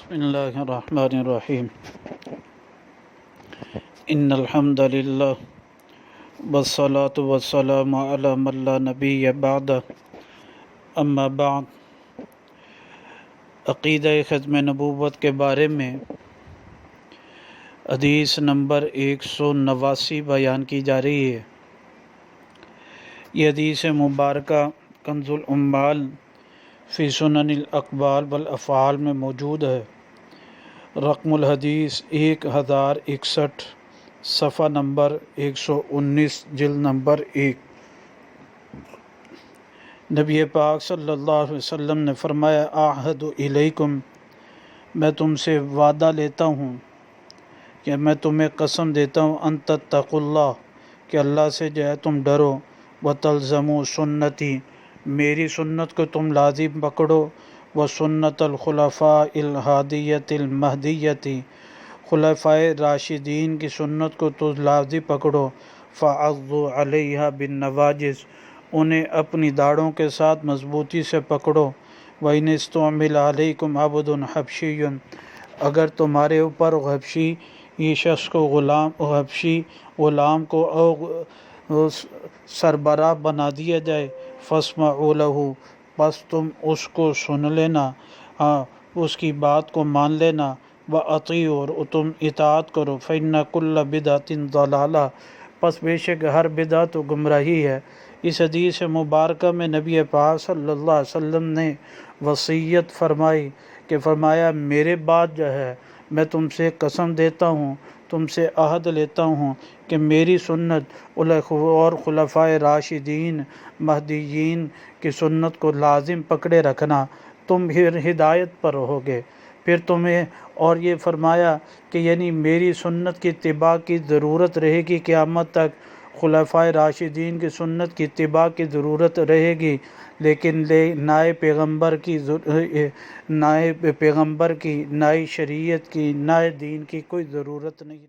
بسم اللہ الرحمن الرحیم ان الحمد للہ والصلاة والسلام علی من لا نبی بعد اما بعد عقیدہ ختم نبوت کے بارے میں حدیث نمبر 189 بیان کی جا رہی ہے۔ یہ حدیث مبارکہ کنز العمال فی سنن الاقوال والافعال میں موجود ہے۔ رقم الحدیث 1061 صفحہ نمبر 119 جلد نمبر 1۔ نبی پاک صلی اللہ علیہ وسلم نے فرمایا اعہد الیکم، میں تم سے وعدہ لیتا ہوں کہ میں تمہیں قسم دیتا ہوں ان تتقوا اللہ، کہ اللہ سے جو ہے تم ڈرو، وتلزموا سنتی، میری سنت کو تم لازم پکڑو، وسنت الخلفاء الہادیۃ المہدیۃ، خلفائے راشدین کی سنت کو تو لازم پکڑو، فعضوا علیہا بالنواجذ، انہیں اپنی داڑھوں کے ساتھ مضبوطی سے پکڑو، وَإِنِ اسْتُعْمِلَ عَلَيْكُمْ عَبْدٌ حَبْشِيٌّ، اگر تمہارے اوپر حبشی یہ شخص کو حبشی غلام کو سربراہ بنا دیا جائے، فَاسْمَعُوا لَهُ، بس تم اس کو سن لینا، اس کی بات کو مان لینا، وَأَطِيعُوا، اور تم اطاعت کرو، فَإِنَّ كُلَّ بِدْعَةٍ ضَلَالَةٍ، پس بے شک ہر بدعت گمراہی ہے۔ اس حدیث مبارکہ میں نبی پاک صلی اللہ علیہ وسلم نے وصیت فرمائی کہ فرمایا میرے بعد جو ہے میں تم سے قسم دیتا ہوں، تم سے عہد لیتا ہوں کہ میری سنت اور خلفائے راشدین مہدیین کی سنت کو لازم پکڑے رکھنا، تم پھر ہدایت پر رہو گے۔ پھر تمہیں اور یہ فرمایا کہ یعنی میری سنت کی اتباع کی ضرورت رہے گی قیامت تک، خلفائے راشدین کی سنت کی اتباع کی ضرورت رہے گی، لیکن نئے پیغمبر کی، نئی شریعت کی، نئے دین کی کوئی ضرورت نہیں۔